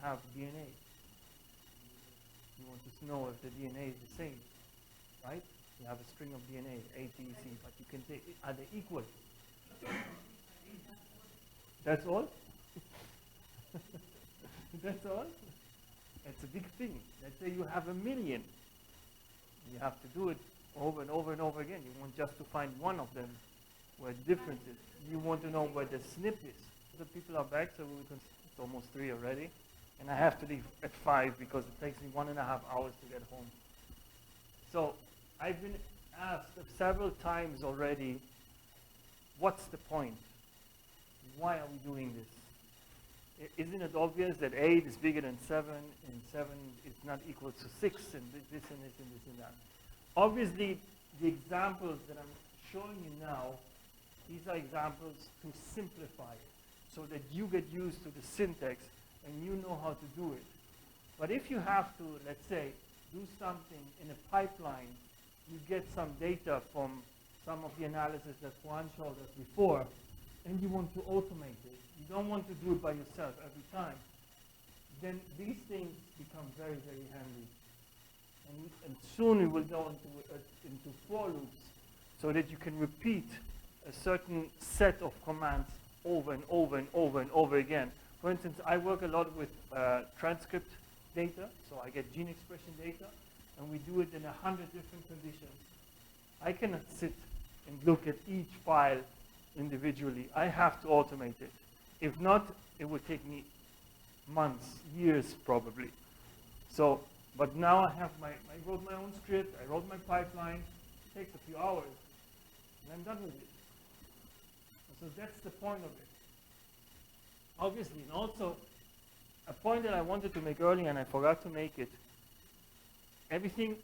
have DNA? You want to know if the DNA is the same, right? You have a string of DNA, A, T, C, but you can say, are they equal? That's all? That's all? It's a big thing. Let's say you have 1 million. You have to do it over and over and over again. You want just to find one of them where the difference is. You want to know where the SNP is. The people are back, so it's almost 3 already. And I have to leave at 5 because it takes me 1.5 hours to get home. So I've been asked several times already, what's the point? Why are we doing this? Isn't it obvious that 8 is bigger than 7 and 7 is not equal to 6 and this and this and this and that? Obviously, the examples that I'm showing you now, these are examples to simplify it so that you get used to the syntax and you know how to do it. But if you have to, let's say, do something in a pipeline, you get some data from some of the analysis that Juan showed us before, and you want to automate it. You don't want to do it by yourself every time. Then these things become very, very handy. And soon we will go into for loops so that you can repeat a certain set of commands over and over and over and over again. For instance, I work a lot with transcript data, so I get gene expression data, and we do it in 100 different conditions. I cannot sit and look at each file individually. I have to automate it. If not, it would take me months, years probably. So, but now I wrote my own script, I wrote my pipeline. It takes a few hours, and I'm done with it. So that's the point of it. Obviously, and also a point that I wanted to make earlier and I forgot to make it. Everything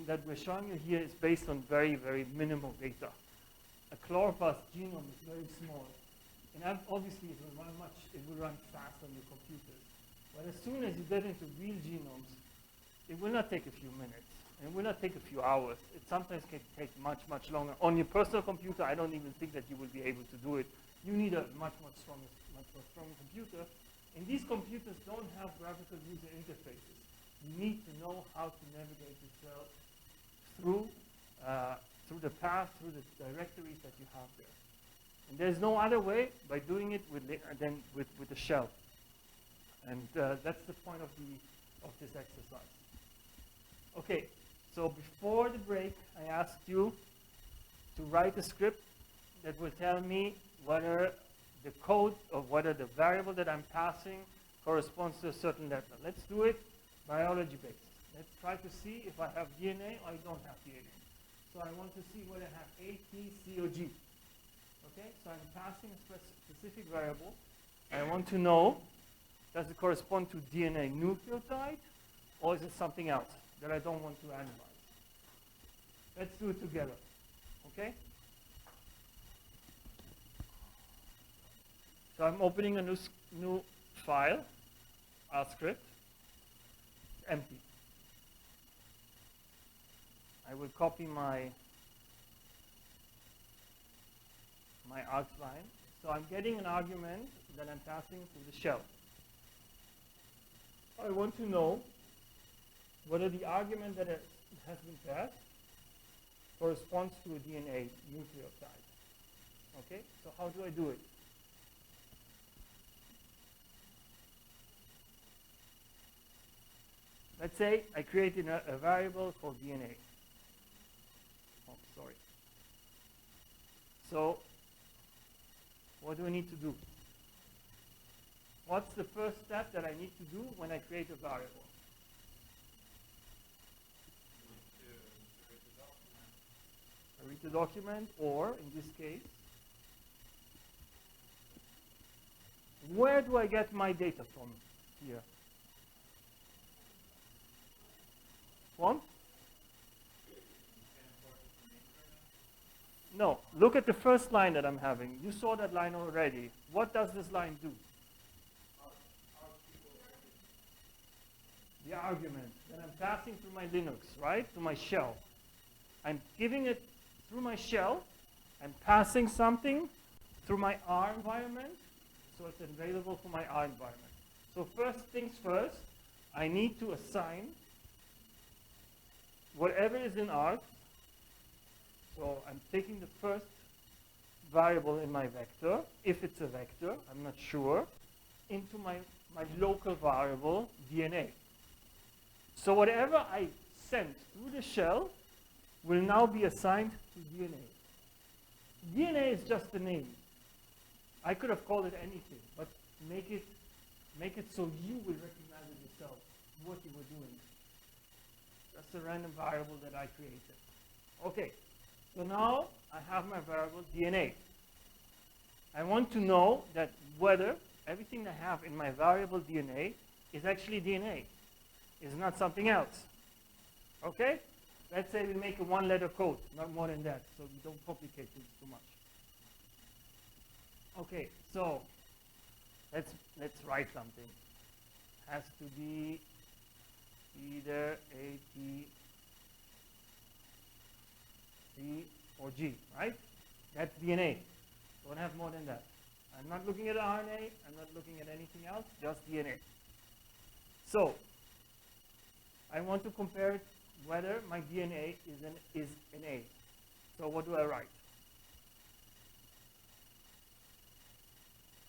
that we're showing you here is based on very, very minimal data. A chloroplast genome is very small. And obviously it will run fast on your computers. But as soon as you get into real genomes, it will not take a few minutes. And it will not take a few hours. It sometimes can take much, much longer. On your personal computer, I don't even think that you will be able to do it. You need a much more stronger computer. And these computers don't have graphical user interfaces. You need to know how to navigate yourself through the path, through the directories that you have there. And there's no other way by doing it than with the shell. And that's the point of this exercise. Okay, so before the break, I asked you to write a script that will tell me whether the code or whether the variable that I'm passing corresponds to a certain letter. Let's do it biology-based. Let's try to see if I have DNA or I don't have DNA. So I want to see whether I have A, T, C, or G. Okay, so I'm passing a specific variable. I want to know, does it correspond to DNA nucleotide, or is it something else that I don't want to analyze? Let's do it together, okay? So I'm opening a new file, R script, empty. I will copy my args line. So I'm getting an argument that I'm passing to the shell. I want to know whether the argument that has been passed corresponds to a DNA nucleotide. Okay, so how do I do it? Let's say I created a variable called DNA. Oh, sorry. So, what do I need to do? What's the first step that I need to do when I create a variable? I read the document, or in this case, where do I get my data from here? One? No, look at the first line that I'm having. You saw that line already. What does this line do? The argument that I'm passing through my Linux, right? To my shell. I'm giving it through my shell. I'm passing something through my R environment, so it's available for my R environment. So first things first, I need to assign whatever is in args. So I'm taking the first variable in my vector, if it's a vector, I'm not sure, into my local variable DNA. So whatever I send through the shell will now be assigned to DNA. DNA is just a name. I could have called it anything, but make it so you will recognize it yourself, what you were doing. That's a random variable that I created. Okay, so now I have my variable DNA. I want to know that whether everything I have in my variable DNA is actually DNA, is not something else. Okay? Let's say we make a one-letter code, not more than that, so we don't complicate things too much. Okay, so let's write something. Has to be either A, T, C, or G, right? That's DNA. Don't have more than that. I'm not looking at RNA. I'm not looking at anything else. Just DNA. So I want to compare it whether my DNA is an A. So what do I write?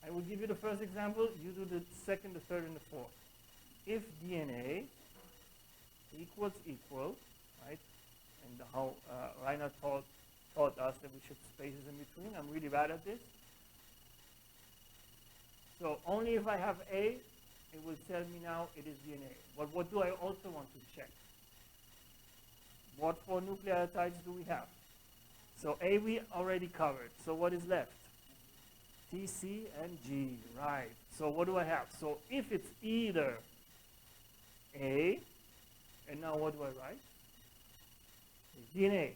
I will give you the first example. You do the second, the third, and the fourth. If DNA equals, right? And how Rainer taught us that we should spaces in between. I'm really bad at this. So only if I have A, it will tell me now it is DNA. But what do I also want to check? What four nucleotides do we have? So A we already covered. So what is left? T, C, and G, right. So what do I have? So if it's either A, and now what do I write? It's DNA.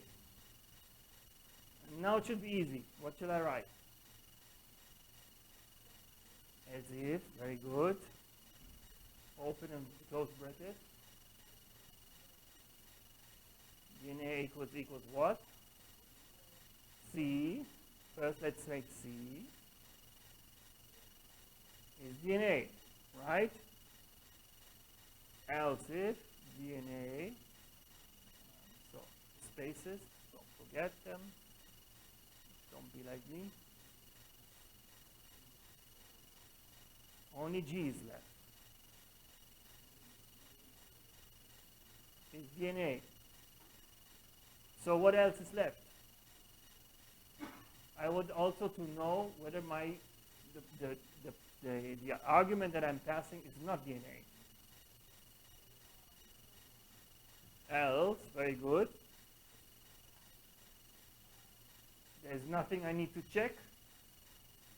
And now it should be easy. What should I write? As if, very good. Open and close bracket. DNA equals what? C. First let's make C. Is DNA, right? Else if DNA, so spaces, don't forget them. Don't be like me. Only G is left. Is DNA. So what else is left? I would also to know whether the argument that I'm passing is not DNA. Else, very good. There's nothing I need to check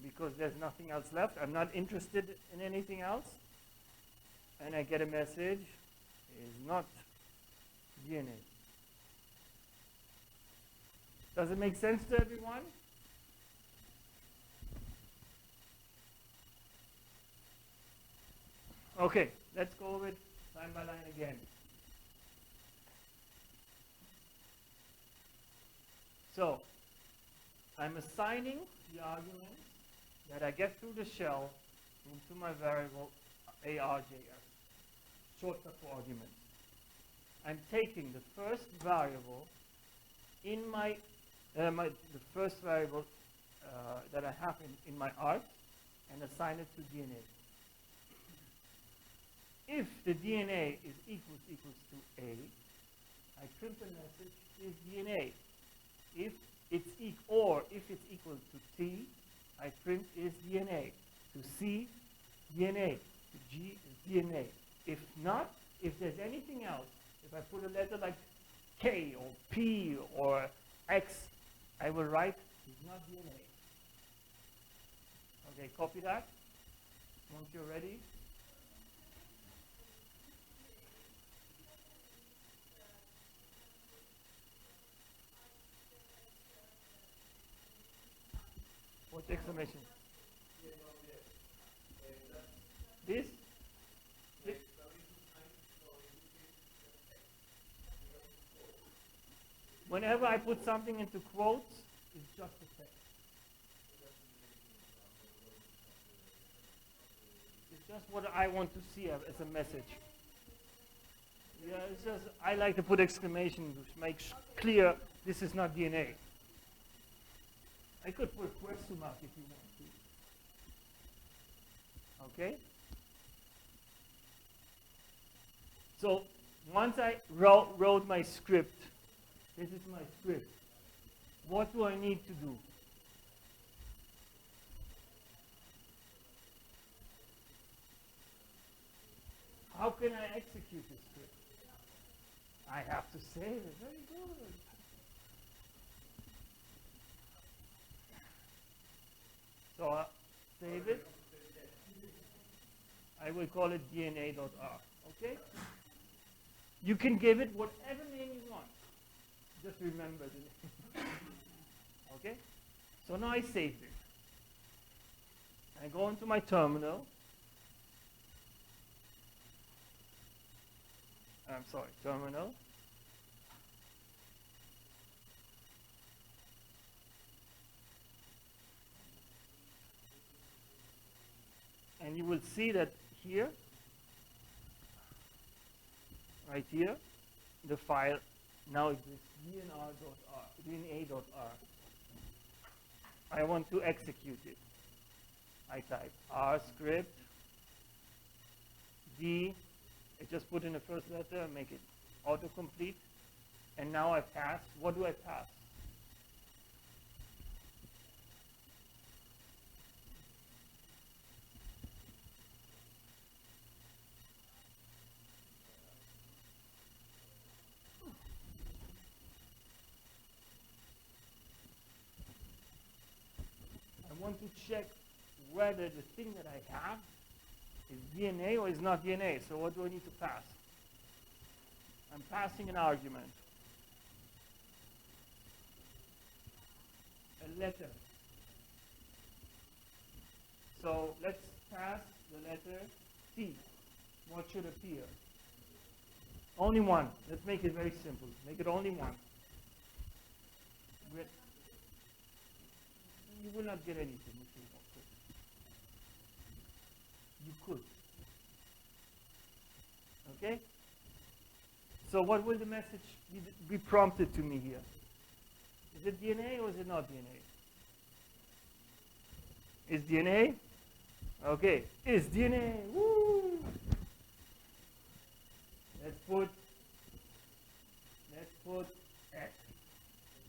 because there's nothing else left. I'm not interested in anything else. And I get a message, is not DNA. Does it make sense to everyone? Okay, let's go over it line by line again. So, I'm assigning the arguments that I get through the shell into my variable ARJS, shortcut for arguments. I'm taking the first variable in the first variable that I have in my arg and assign it to DNA. If the DNA is equals to A, I print the message is DNA. If it's equal to T, I print is DNA. To C, DNA. To G is DNA. If not, if there's anything else, if I put a letter like K or P or X, I will write it's not DNA. Okay, copy that. Once you're ready. What's exclamation? This? Whenever I put something into quotes, it's just a text. It's just what I want to see as a message. Yeah, it's just, I like to put exclamation which makes clear this is not DNA. I could put a question mark if you want to. Okay? So once I wrote my script, this is my script. What do I need to do? How can I execute this script? I have to save it. Very good. So save it. I will call it DNA.r. Okay? You can give it whatever name you want. Just remember the name. Okay? So now I saved it. I go into my terminal. I'm sorry, terminal. And you will see that here, right here, the file now exists, DNA.r. I want to execute it. I type R script, D, I just put in the first letter, make it autocomplete, and now I pass. What do I pass? I want to check whether the thing that I have is DNA or is not DNA. So what do I need to pass? I'm passing an argument. A letter. So let's pass the letter T. What should appear? Only one. Let's make it very simple. Make it only one. You will not get anything if you want to. You could. Okay? So what will the message be prompted to me here? Is it DNA or is it not DNA? Is DNA? Okay. Is DNA. Woo! Let's put X.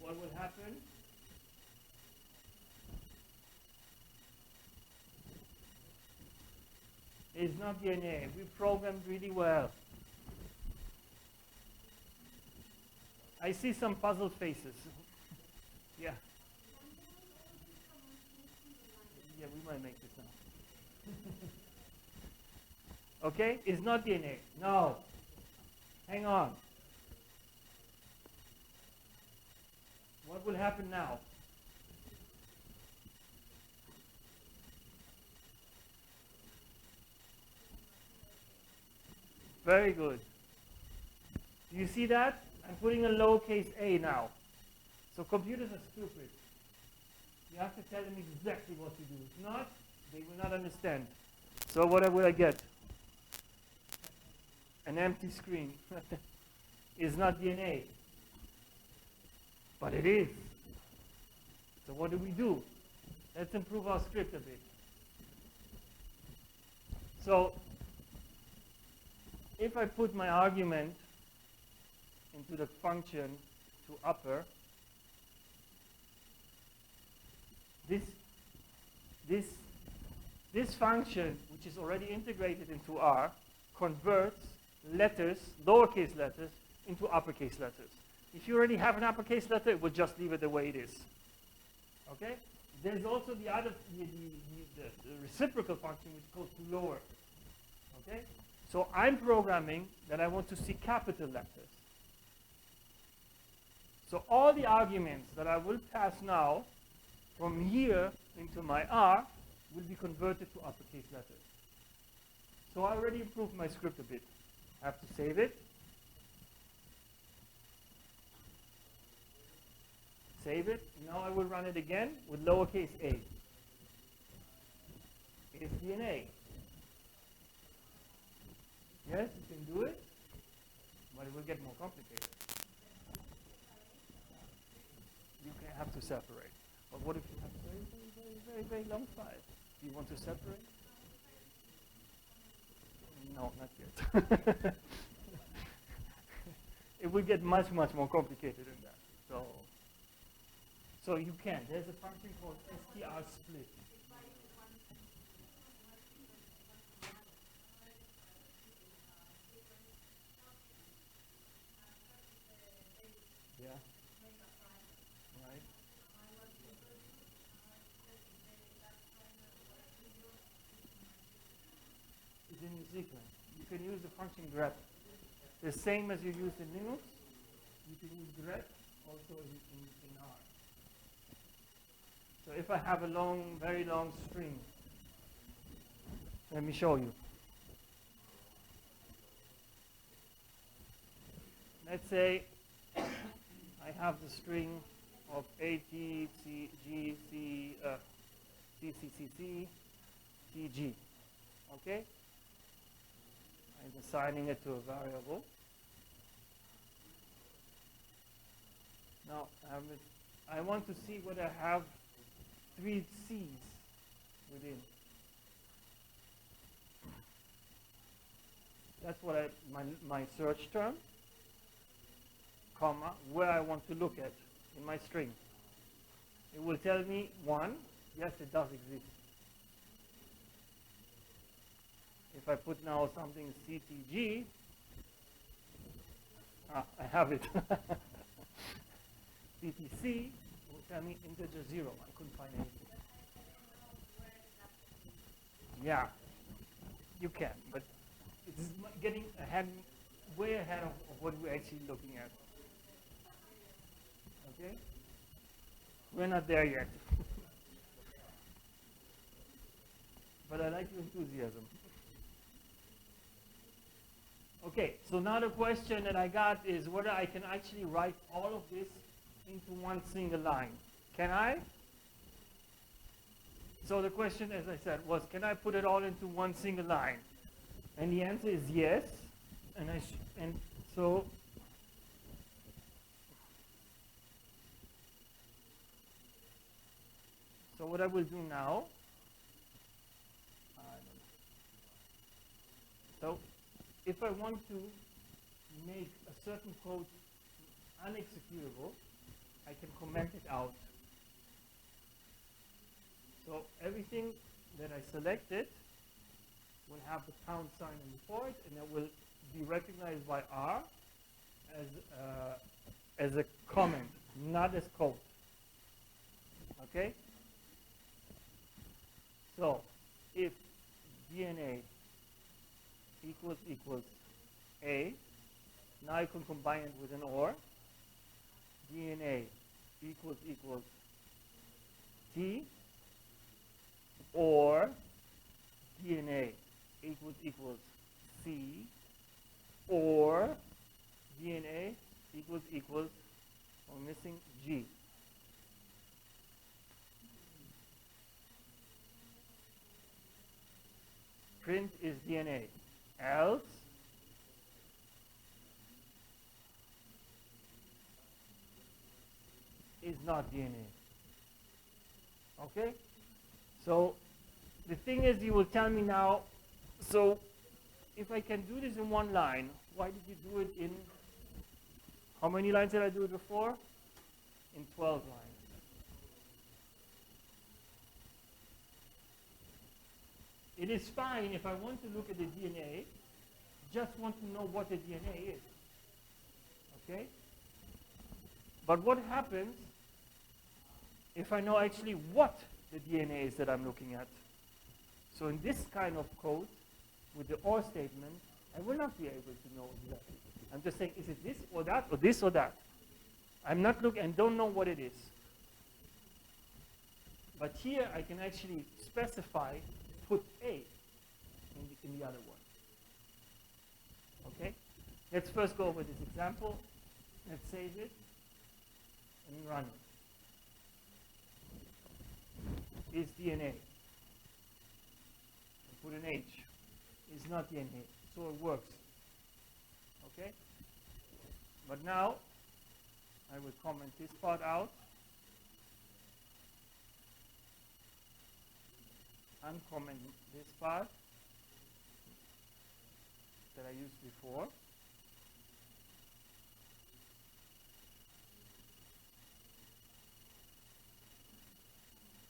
What will happen? It's not DNA. We programmed really well. I see some puzzled faces. Yeah. Yeah, we might make this now. Okay? It's not DNA. No. Hang on. What will happen now? Very good. Do you see that? I'm putting a lowercase a now. So computers are stupid. You have to tell them exactly what to do. If not, they will not understand. So what will I get? An empty screen. It's not DNA. But it is. So what do? Let's improve our script a bit. So if I put my argument into the function to upper, this function, which is already integrated into R, converts letters, lowercase letters, into uppercase letters. If you already have an uppercase letter, it will just leave it the way it is. Okay? There's also the other, the reciprocal function, which goes to lower. Okay? So I'm programming that I want to see capital letters. So all the arguments that I will pass now from here into my R will be converted to uppercase letters. So I already improved my script a bit. I have to save it. Save it. Now I will run it again with lowercase a. It's DNA. get more complicated. You can have to separate. But what if you have very, very, very, very, very long files? Do you want to separate? No, not yet. It will get much, much more complicated than that. So you can. There's a function called str split. Yeah. Right. It's in the sequence. You can use the function grep. The same as you use in Linux, you can use grep also in R. So if I have a long, very long string, let me show you. Let's say I have the string of A, T, C, G, C, C, C, C, C, T, G. Okay? I'm assigning it to a variable. Now, I want to see whether I have 3 C's within. That's what my search term, comma, where I want to look at in my string. It will tell me 1, yes, it does exist. If I put now something CTG, I have it. CTC will tell me integer 0. I couldn't find anything. Yeah, you can, but it's getting ahead, way ahead of what we're actually looking at. Okay? We're not there yet. But I like your enthusiasm. Okay, so now the question that I got is whether I can actually write all of this into one single line. Can I? So the question, as I said, was can I put it all into one single line? And the answer is yes. And so what I will do now, so if I want to make a certain code unexecutable, I can comment it out. So everything that I selected will have the pound sign before it, and it will be recognized by R as a comment, not as code. Okay? So if DNA equals A, now I can combine it with an OR. DNA equals T, or DNA equals C, or DNA equals, we're missing G. Print is DNA, else is not DNA. Okay? So the thing is, you will tell me now, so if I can do this in one line, why did you do it in, how many lines did I do it before? In 12 lines. It is fine if I want to look at the DNA, just want to know what the DNA is. Okay? But what happens if I know actually what the DNA is that I'm looking at? So in this kind of code, with the OR statement, I will not be able to know exactly. I'm just saying, is it this or that, or this or that? I'm not looking and don't know what it is. But here I can actually specify, put A in the other one. Okay? Let's first go over this example. Let's save it and run it. Is DNA. Put an H. Is not DNA. So it works. Okay? But now I will comment this part out, uncomment this part that I used before.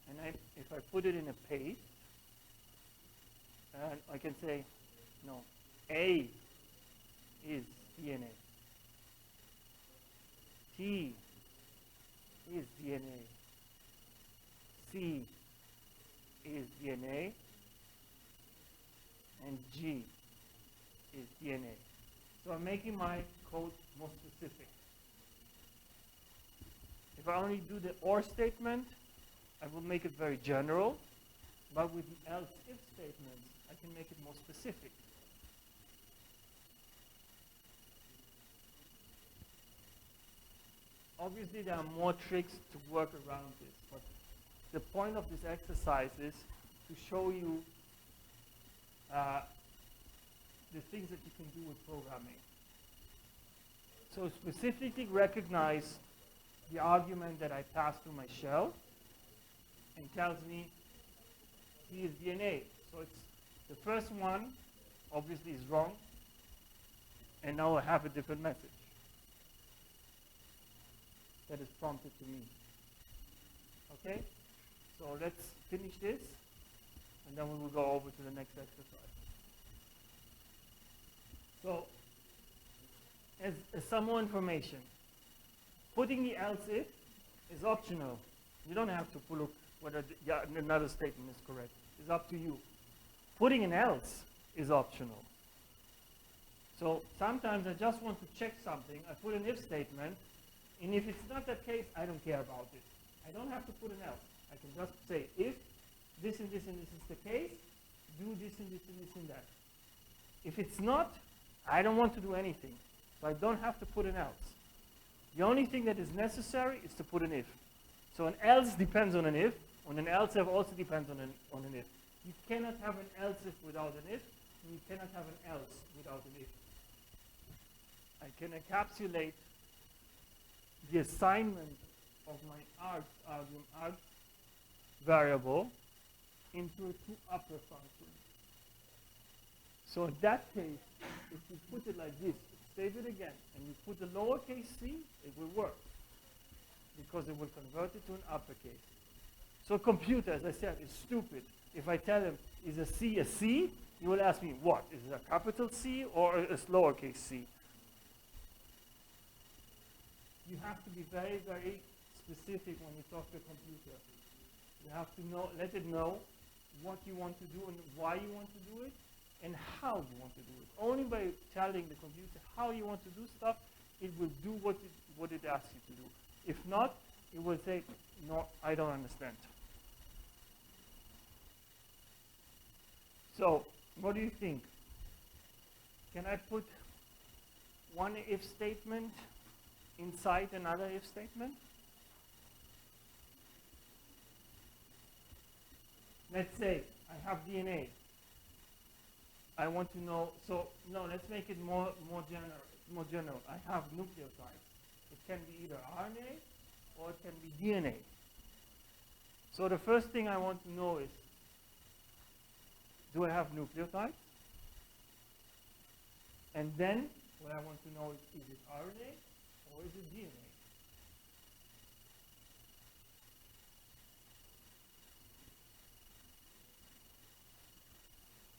And if I put it in a paste, and I can say, no, A is DNA. T is DNA. C is DNA. And G is DNA. So I'm making my code more specific. If I only do the OR statement, I will make it very general. But with the else-if statements, I can make it more specific. Obviously, there are more tricks to work around this, but the point of this exercise is to show you the things that you can do with programming. So specifically recognize the argument that I pass through my shell and tells me T is DNA. So it's the first one obviously is wrong, and now I have a different message that is prompted to me. Okay? So let's finish this, and then we will go over to the next exercise. So, as some more information, putting the else if is optional. You don't have to look whether another statement is correct. It's up to you. Putting an else is optional. So sometimes I just want to check something. I put an if statement, and if it's not that case, I don't care about it. I don't have to put an else. I can just say if this and this and this is the case, do this and this and this and that. If it's not, I don't want to do anything. So I don't have to put an else. The only thing that is necessary is to put an if. So an else depends on an if, and an else if also depends on an if. You cannot have an else if without an if, and you cannot have an else without an if. I can encapsulate the assignment of my arg variable into a two-upper function. So in that case, if you put it like this, save it again, and you put the lowercase c, it will work, because it will convert it to an uppercase. So a computer, as I said, is stupid. If I tell him, is a C, he will ask me, what? Is it a capital C or a lowercase c? You have to be very, very specific when you talk to a computer. You have to know, let it know what you want to do and why you want to do it and how you want to do it. Only by telling the computer how you want to do stuff, it will do what it asks you to do. If not, it will say, no, I don't understand. So, what do you think? Can I put one if statement inside another if statement? Let's say I have DNA. I want to know, so no, let's make it more general. I have nucleotides. It can be either RNA or it can be DNA. So the first thing I want to know is, do I have nucleotides? And then what I want to know is it RNA or is it DNA?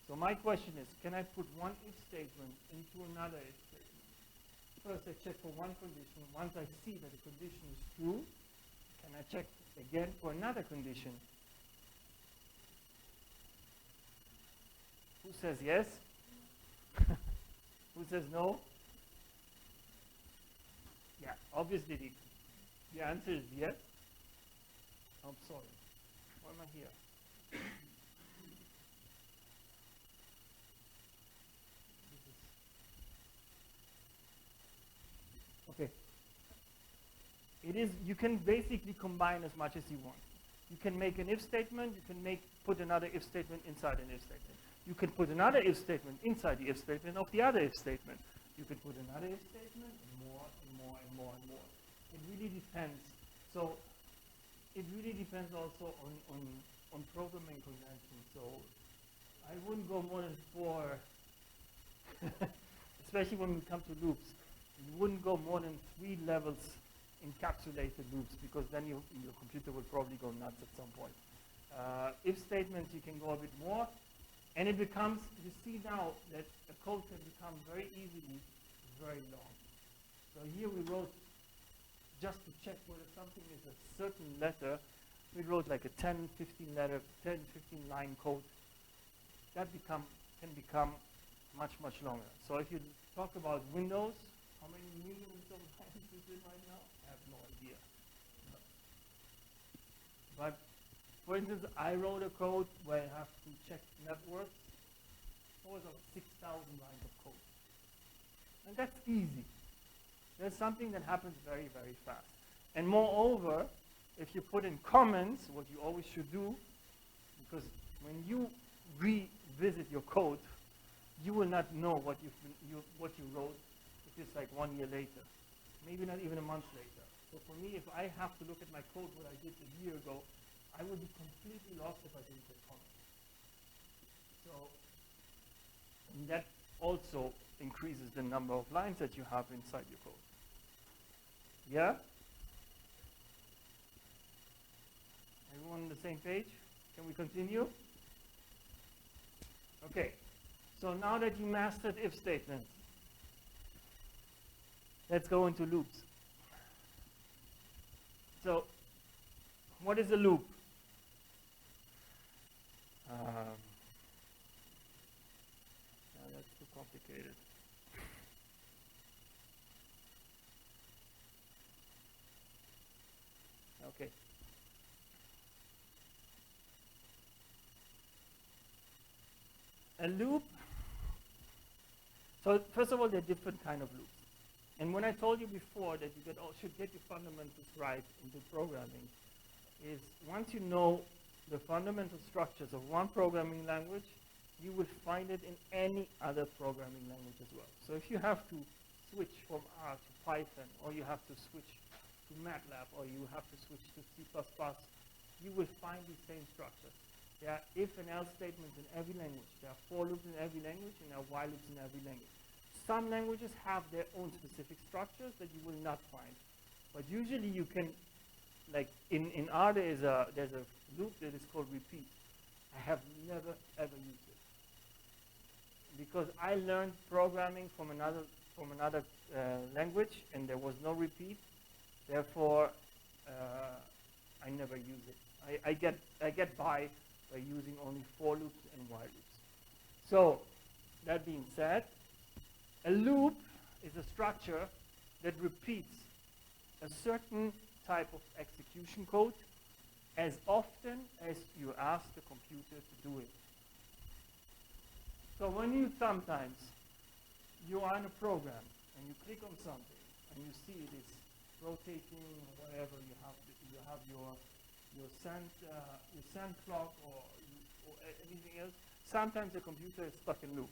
So my question is, can I put one if statement into another if statement? First I check for one condition. Once I see that the condition is true, can I check again for another condition? Who says yes? Who says no? Yeah, obviously the answer is yes. I'm sorry. Why am I here? Okay. It is, you can basically combine as much as you want. You can make an if statement, you can put another if statement inside an if statement. You can put another if statement inside the if statement of the other if statement. You can put another if statement and more and more and more. It really depends. So it really depends also on programming convention. So I wouldn't go more than 4, especially when we come to loops. You wouldn't go more than 3 levels encapsulated loops, because then your computer will probably go nuts at some point. If statements, you can go a bit more, and it becomes, you see now that a code can become very easily very long. So here we wrote, just to check whether something is a certain letter, we wrote like a 10, 15 line code. That can become much, much longer. So if you talk about Windows, how many millions of lines is it right now? I have no idea. But for instance, I wrote a code where I have to check networks. It was 6,000 lines of code. And that's easy. There's something that happens very, very fast. And moreover, if you put in comments, what you always should do, because when you revisit your code, you will not know what you wrote if it's like 1 year later, maybe not even a month later. So for me, if I have to look at my code, what I did a year ago, I would be completely lost if I didn't put comments. So and that also increases the number of lines that you have inside your code. Yeah? Everyone on the same page? Can we continue? Okay. So now that you mastered if statements, let's go into loops. So, what is a loop? That's too complicated. Okay. A loop. So first of all, there are different kind of loops. And when I told you before that you should get your fundamentals right into programming, is once you know the fundamental structures of one programming language, you will find it in any other programming language as well. So if you have to switch from R to Python, or you have to switch to MATLAB, or you have to switch to C++, you will find these same structures. There are if and else statements in every language. There are for loops in every language, and there are while loops in every language. Some languages have their own specific structures that you will not find. But usually you can, like in R there's a loop that is called repeat. I have never ever used it, because I learned programming from another language, and there was no repeat. Therefore, I never use it. I get by using only for loops and while loops. So, that being said, a loop is a structure that repeats a certain type of execution code as often as you ask the computer to do it. So when you sometimes, you are in a program and you click on something and you see it is rotating or whatever, you have your send clock or anything else, sometimes the computer is stuck in loop.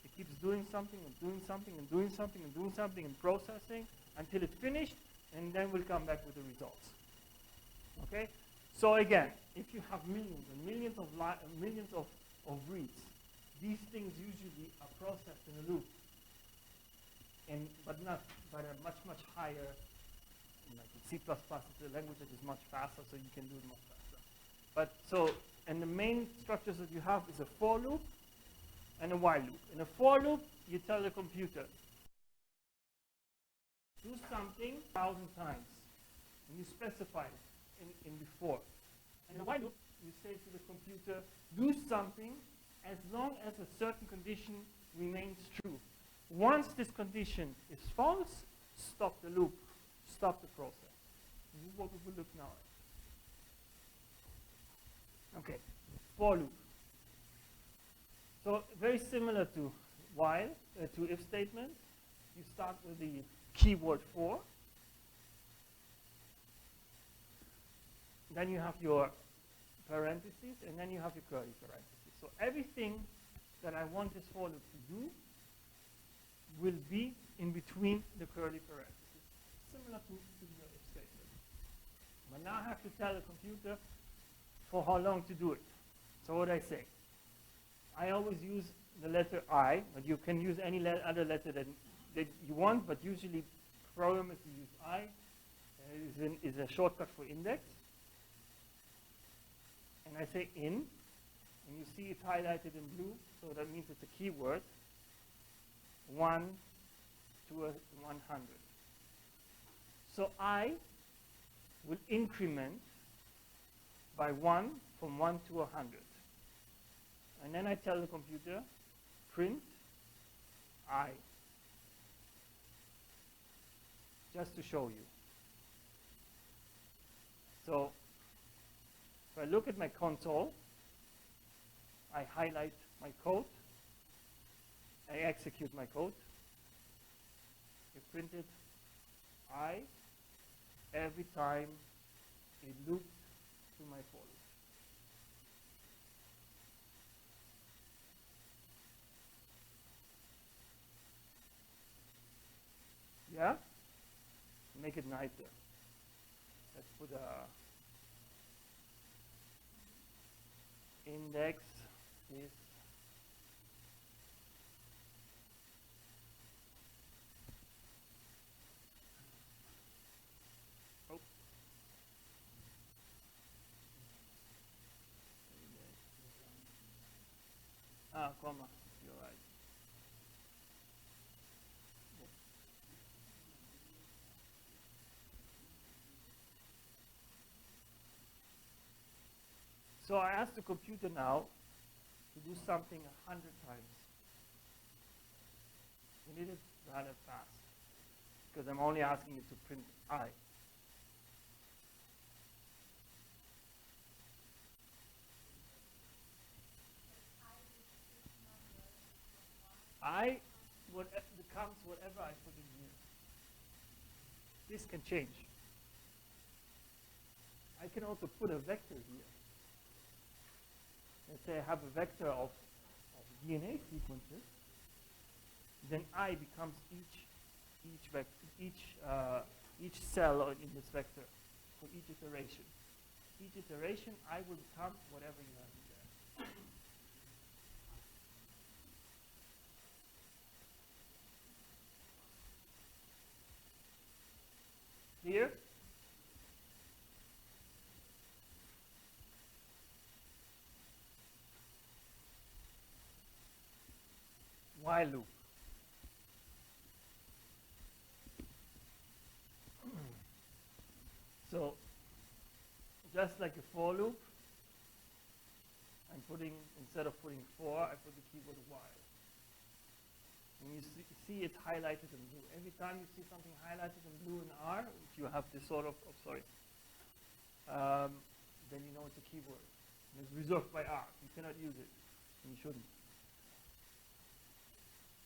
It keeps doing something and doing something and doing something and doing something and processing until it's finished, and then we'll come back with the results. Okay? So again, if you have millions and millions of reads, these things usually are processed in a loop, but a much higher. Like in C++, it's a language that is much faster, so you can do it much faster. But so, and the main structures that you have is a for loop and a while loop. In a for loop, you tell the computer, do something 1,000 times, and you specify it in before. And in a while loop, you say to the computer, do something as long as a certain condition remains true. Once this condition is false, stop the loop. Stop the process. This is what we will look now at. Okay, for loop. So very similar to while, to if statement. You start with the keyword for. Then you have your parentheses, and then you have your curly parentheses. So everything that I want this for loop to do will be in between the curly parentheses. similar to the if statement. But now I have to tell the computer for how long to do it. So what I say? I always use the letter I, but you can use any other letter that you want, but usually programmers use I. Is a shortcut for index. And I say in, and you see it's highlighted in blue, so that means it's a keyword. 1 to 100. So I will increment by 1 from 1 to 100. And then I tell the computer, print I, just to show you. So if I look at my console, I highlight my code, I execute my code, I printed I every time it loops to my for loop. Yeah? Make it nicer. Let's put a index is comma, you're right. So I asked the computer now to do something 100 times. We need it rather fast, because I'm only asking it to print I. I becomes whatever I put in here. This can change. I can also put a vector here. Let's say I have a vector of DNA sequences. Then I becomes each cell in this vector for each iteration. Each iteration, I will become whatever you have in there. Clear? While loop. So, just like a for loop, I'm putting, instead of putting for, I put the keyword while. And you see it's highlighted in blue. Every time you see something highlighted in blue in R, if you have this sort of, then you know it's a keyword. And it's reserved by R. You cannot use it, and you shouldn't.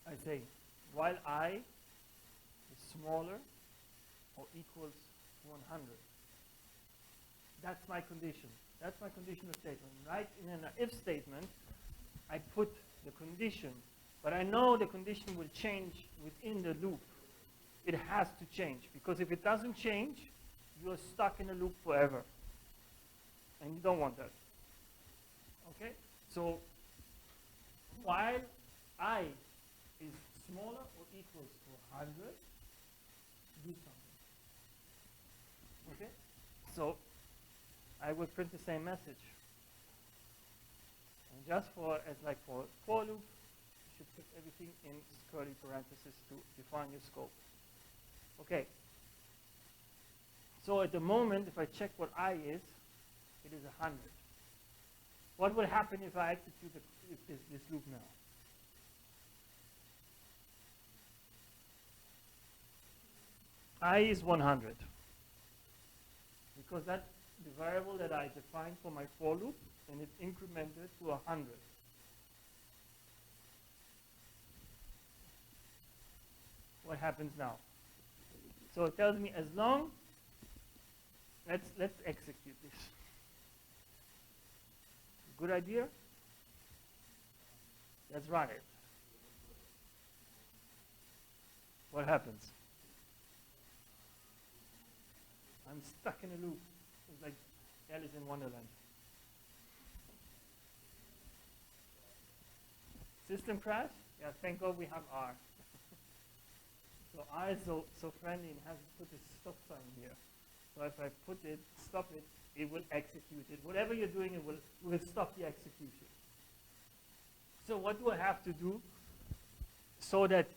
I say, while I is smaller or equals to 100. That's my condition. That's my conditional statement. Right in an if statement, I put the condition, but I know the condition will change within the loop. It has to change, because if it doesn't change, you're stuck in a loop forever. And you don't want that. Okay? So, while I is smaller or equals to 100, do something. Okay? So, I will print the same message. And just for loop, you should put everything in curly parentheses to define your scope. Okay. So at the moment, if I check what I is, it is 100. What will happen if I execute this loop now? I is 100. Because that's the variable that I defined for my for loop, and it's incremented to 100. What happens now? So it tells me as long, let's execute this. Good idea? Let's run it. What happens? I'm stuck in a loop. It's like Alice in Wonderland. System crash? Yeah, thank God we have R. So R is so friendly and has put a stop sign here. So if I put it, stop it, it will execute it. Whatever you're doing, it will stop the execution. So what do I have to do so that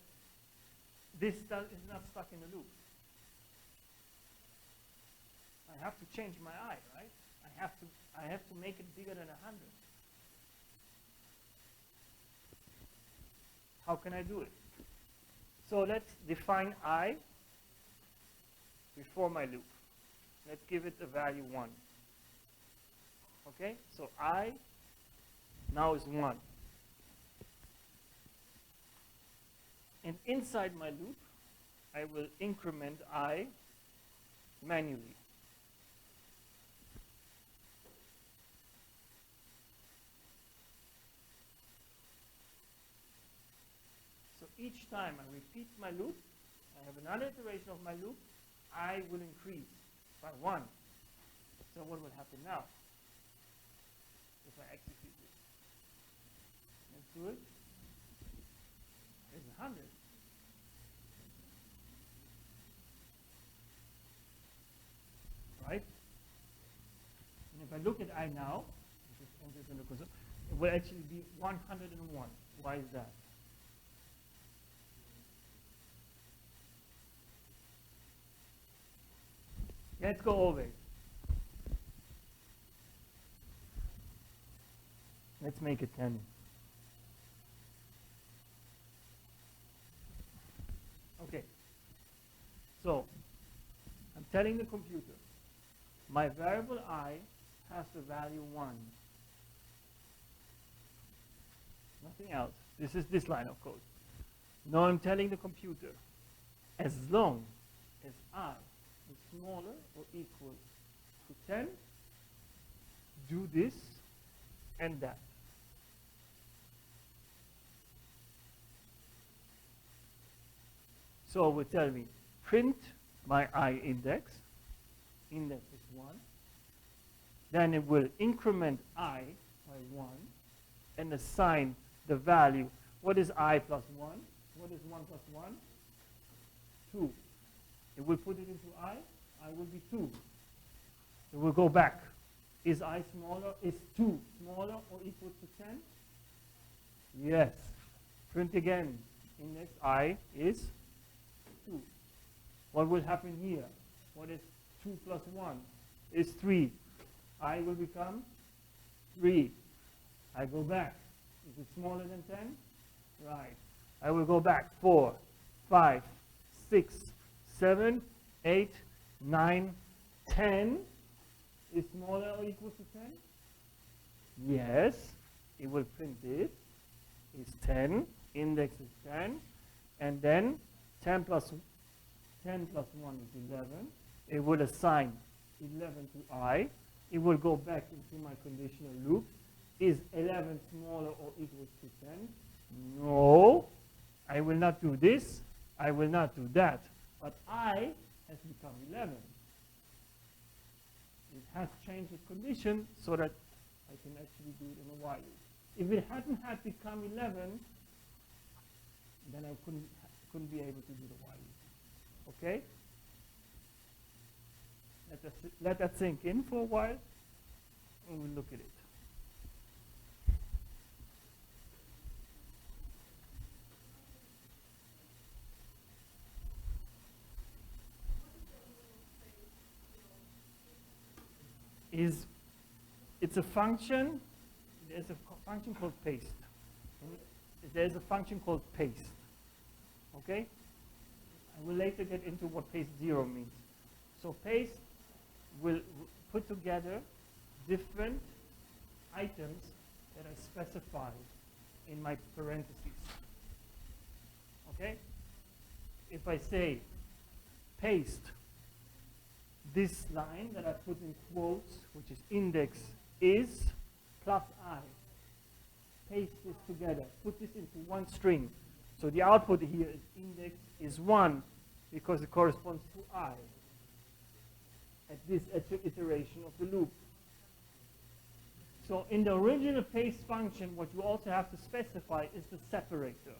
this is not stuck in a loop? I have to change my I, right? I have to make it bigger than 100. How can I do it? So let's define I before my loop. Let's give it a value 1. Okay? So I now is 1. And inside my loop, I will increment I manually. So each time I repeat my loop, I have another iteration of my loop, I will increase by 1. So what will happen now if I execute this? Let's do it. It's 100. Right? And if I look at I now, which is entered in the console, it will actually be 101. Why is that? Let's go over it. Let's make it 10. Okay. So, I'm telling the computer, my variable I has the value 1. Nothing else. This is this line of code. Now I'm telling the computer, as long as I is smaller or equal to 10, do this and that. So it will tell me, print my I index. Index is 1. Then it will increment I by 1 and assign the value. What is I plus 1? What is 1 plus 1? 2. It will put it into I will be 2. It will go back. Is I smaller? Is 2 smaller or equal to 10? Yes. Print again. Index I is 2. What will happen here? What is 2 plus 1? Is 3. I will become 3. I go back. Is it smaller than 10? Right. I will go back. 4, 5, 6, 7, 8, 9, 10. Is smaller or equal to 10? Yes. It will print it. Is 10. Index is 10. And then 10 plus 1 is 11. It will assign 11 to I. It will go back into my conditional loop. Is 11 smaller or equal to 10? No. I will not do this. I will not do that. But I has become 11. It has changed its condition so that I can actually do it in a while loop. If it hadn't had become 11, then I couldn't be able to do the while loop. Okay? Let that sink in for a while, and we'll look at it. It's a function. There's a function called paste. There's a function called paste. Okay? I will later get into what paste 0 means. So paste will put together different items that I specify in my parentheses. Okay? If I say paste this line that I put in quotes, which is index is plus I. Paste this together. Put this into one string. So the output here is index is 1 because it corresponds to I. at this iteration of the loop. So in the original paste function, what you also have to specify is the separator.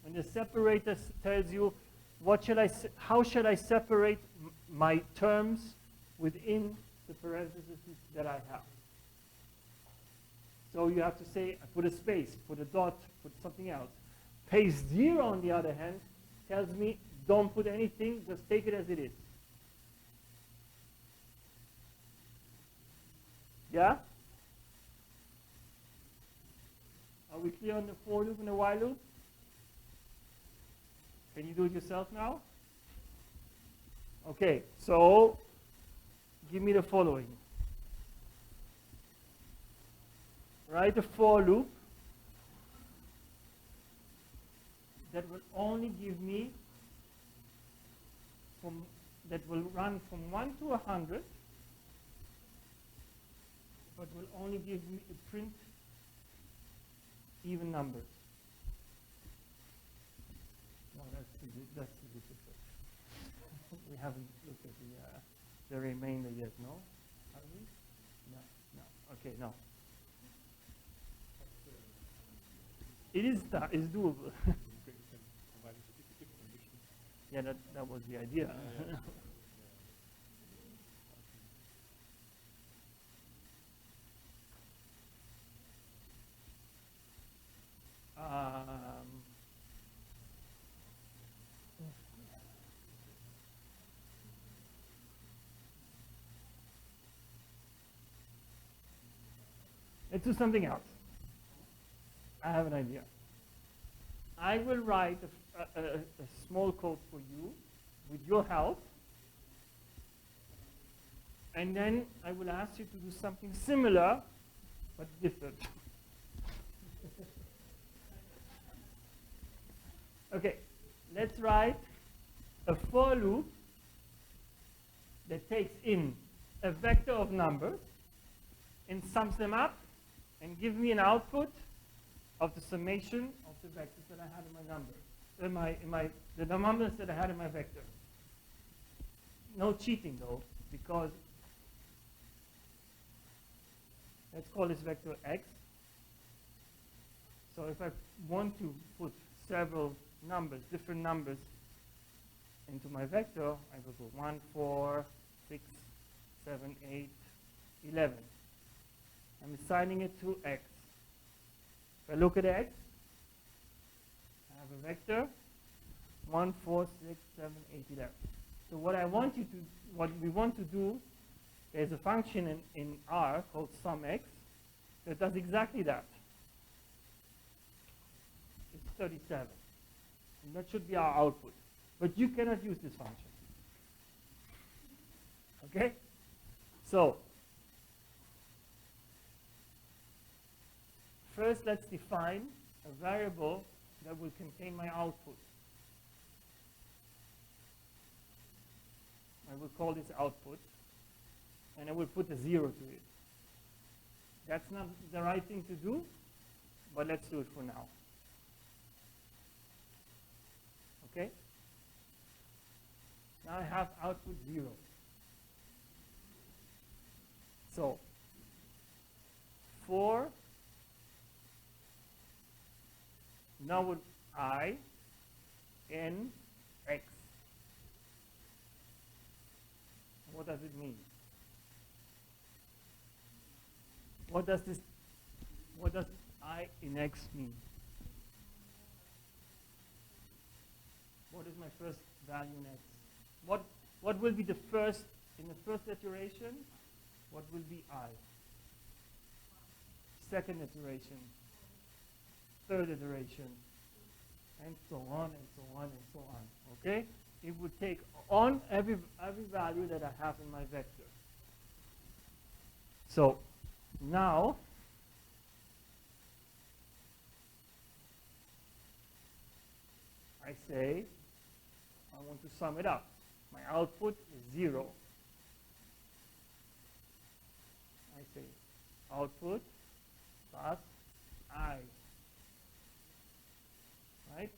And the separator tells you how shall I separate my terms within the parentheses that I have. So you have to say, put a space, put a dot, put something else. Paste 0, on the other hand, tells me don't put anything, just take it as it is. Yeah? Are we clear on the for loop and the while loop? Can you do it yourself now? Okay, so give me the following. Write a for loop that will only give me that will run from 1 to 100, but will only give me a print even numbers. No, that's too difficult. We haven't looked at the remainder yet, no? Have we? No, no. Okay, no. It is doable. Yeah, that was the idea. Let's do something else. I have an idea. I will write a small code for you with your help, and then I will ask you to do something similar but different. Okay, let's write a for loop that takes in a vector of numbers and sums them up and gives me an output of the summation of the vectors that I had in my number, the numbers that I had in my vector. No cheating though, because let's call this vector x. So if I want to put several numbers, different numbers into my vector, I go to 1, 4, 6, 7, 8, 11. I'm assigning it to x. If I look at x, I have a vector 1, 4, 6, 7, 8, 11. So what we want to do, there's a function in R called SUMX that does exactly that. It's 37. And that should be our output. But you cannot use this function. Okay? So first, let's define a variable that will contain my output. I will call this output, and I will put a 0 to it. That's not the right thing to do, but let's do it for now. Okay? Now I have output 0. So, for now with I, N, X. What does it mean? What does I in X mean? What is my first value in X? What will be the first, in the first iteration, what will be I? Second iteration, third iteration, and so on and so on and so on. Okay? It would take on every value that I have in my vector. So now I say I want to sum it up. My output is 0. I say output plus I. Right?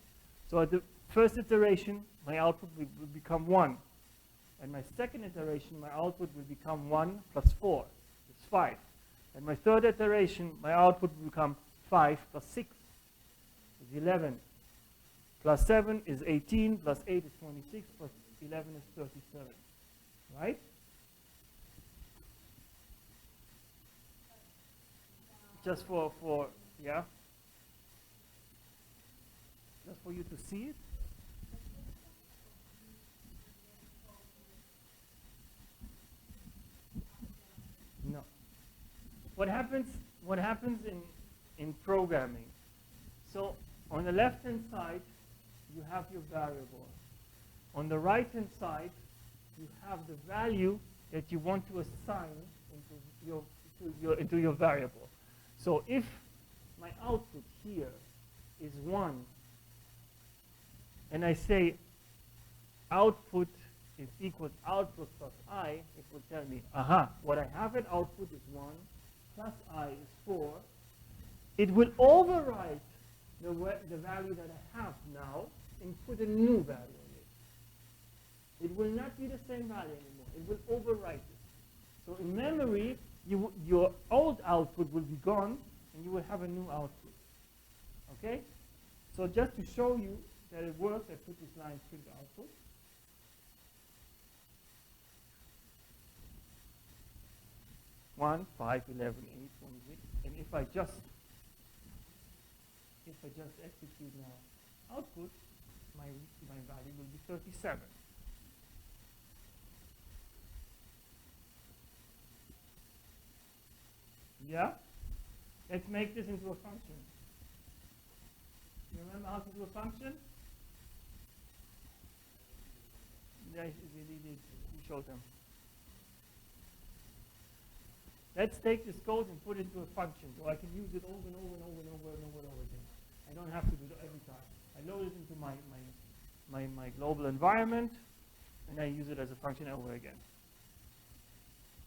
So at the first iteration, my output will become 1. And my second iteration, my output will become 1 plus 4, it's 5. And my third iteration, my output will become 5 plus 6 is 11. Plus 7 is 18, plus 8 is 26, plus 11 is 37, right? Just for yeah? Just for you to see it? No. What happens in programming? So on the left-hand side, you have your variable. On the right-hand side, you have the value that you want to assign into your variable. So if my output here is 1, and I say output is equal to output plus I, it will tell me, aha, what I have at output is 1, plus I is 4. It will overwrite the value that I have now and put a new value in it. It will not be the same value anymore. It will overwrite it. So in memory, your old output will be gone, and you will have a new output. Okay? So just to show you that it works, I put this line print output. One, 5, 11, 8, 26. And if I just execute now output, my value will be 37. Yeah? Let's make this into a function. You remember how to do a function? Yeah, we showed them. Let's take this code and put it into a function so I can use it over and over and over and over and over and over again. I don't have to do it every time. I load it into my global environment, and I use it as a function over again.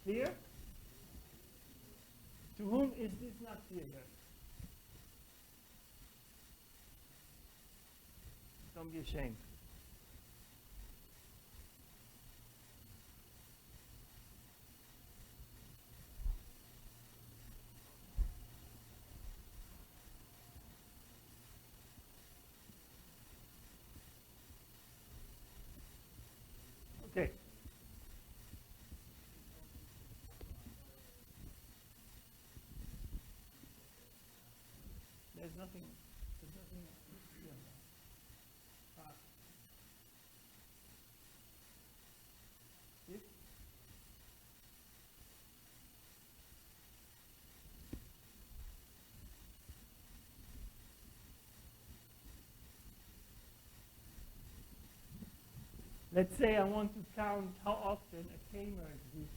Clear? To whom is this not clear yet? Don't be ashamed. Okay. There's nothing here. This? Let's say I want to count how often a k-mer exists.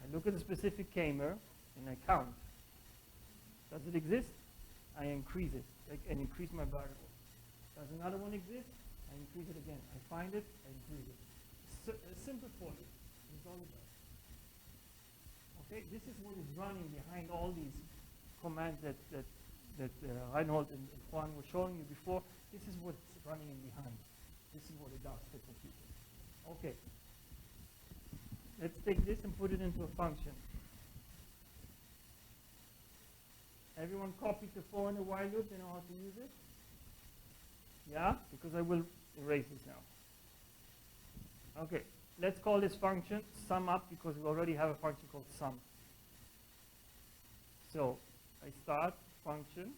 I look at a specific k-mer and I count. Does it exist? I increase it and increase my variable. Does another one exist? I increase it again. I find it, I increase it. So, a simple for you. That's all it does. Okay, this is what is running behind all these commands that Reinhold and Juan were showing you before. This is what's running in behind. This is what it does for computing. Okay. Let's take this and put it into a function. Everyone copied the for and the while loop. They know how to use it? Yeah? Because I will erase this now. Okay. Let's call this function sum up because we already have a function called sum. So I start function.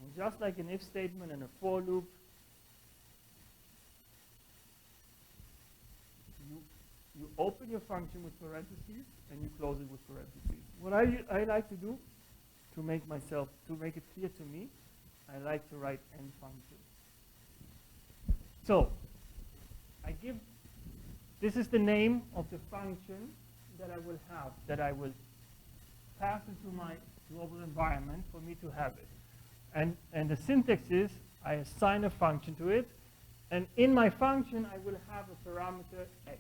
And just like an if statement and a for loop, you open your function with parentheses and you close it with parentheses. What I like to do to make it clear to me, I like to write end function. So this is the name of the function that I will have, that I will pass into my global environment for me to have it. And the syntax is, I assign a function to it, and in my function I will have a parameter x.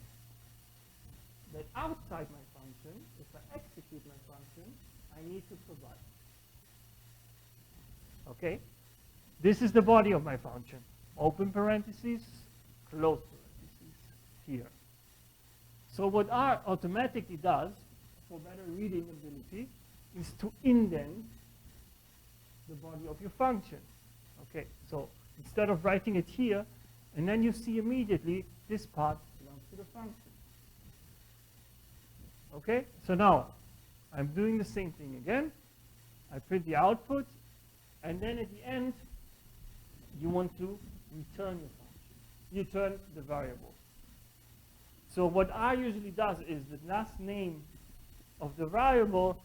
that outside my function, if I execute my function, I need to provide. Okay? This is the body of my function. Open parentheses, close parentheses here. So what R automatically does, for better reading ability, is to indent the body of your function. Okay, so instead of writing it here, and then you see immediately this part belongs to the function. Okay, so now I'm doing the same thing again. I print the output, and then at the end, you want to return your function. You return the variable. So what R usually does is the last name of the variable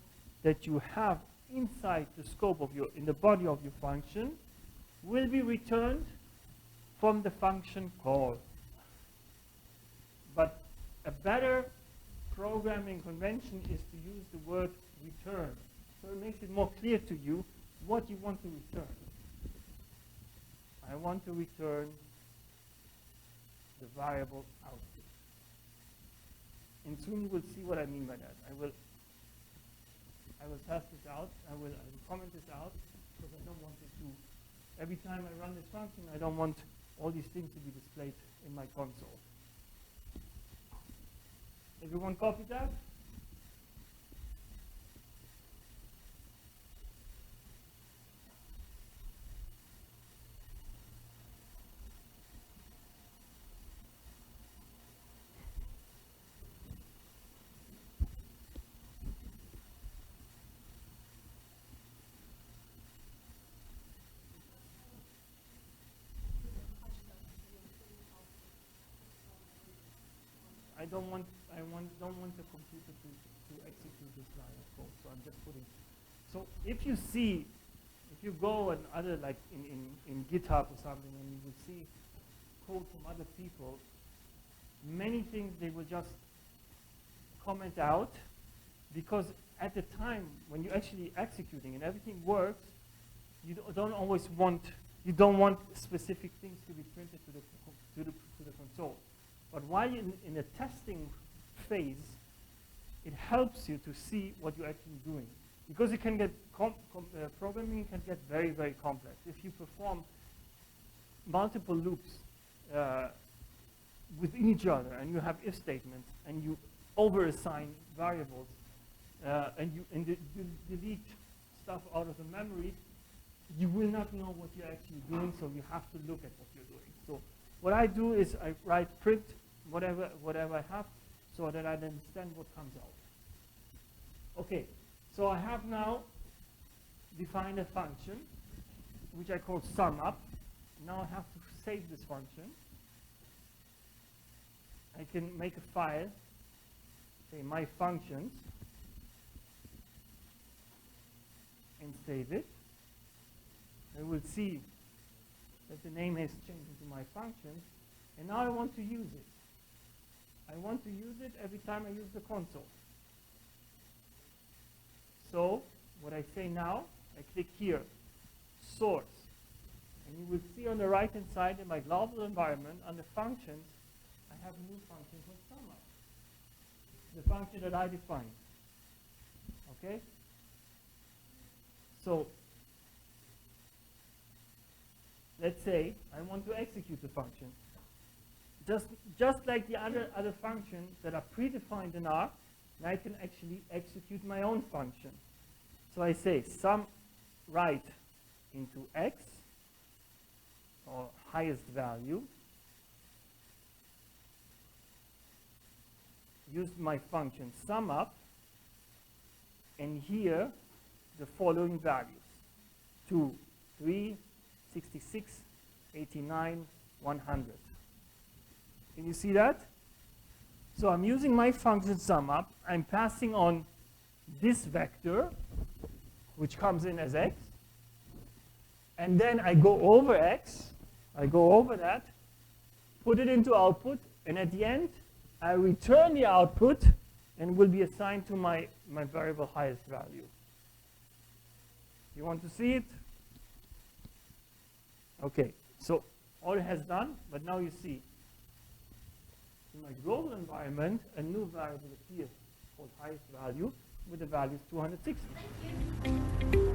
that you have inside the scope of in the body of your function will be returned from the function call. But a better programming convention is to use the word return. So it makes it more clear to you what you want to return. I want to return the variable output. And soon you will see what I mean by that. I will test this out. I will comment this out because I don't want it to. Every time I run this function, I don't want all these things to be displayed in my console. Everyone copy that? Don't want the computer to execute this line of code. So I'm just putting. So if you go and other like in GitHub or something, and you will see code from other people, many things they will just comment out because at the time when you're actually executing and everything works, you don't always want specific things to be printed to the console. But while in a testing phase, it helps you to see what you're actually doing. Because it can get programming can get very, very complex. If you perform multiple loops within each other, and you have if statements, and you over-assign variables, and you delete stuff out of the memory, you will not know what you're actually doing, so you have to look at what you're doing. So what I do is I write print whatever I have so that I understand what comes out. Okay, so I have now defined a function which I call SumUp. Now I have to save this function. I can make a file, say my functions, and save it. I will see that the name has changed into my functions, and now I want to use it. I want to use it every time I use the console. So what I say now, I click here, source, and you will see on the right-hand side in my global environment under functions, I have a new function called SumUp, the function that I defined. Okay? So let's say I want to execute the function. Just like the other functions that are predefined in R, I can actually execute my own function. So I say sum right into x, or highest value, use my function SumUp, and here the following values: 2, 3, 66, 89, 100. Can you see that? So I'm using my function SumUp. I'm passing on this vector, which comes in as x. And then I go over x. I go over that, put it into output, and at the end, I return the output and will be assigned to my variable highest value. You want to see it? Okay, so all it has done, but now you see. In my global environment, a new variable appears called highest value with the value 260. Thank you.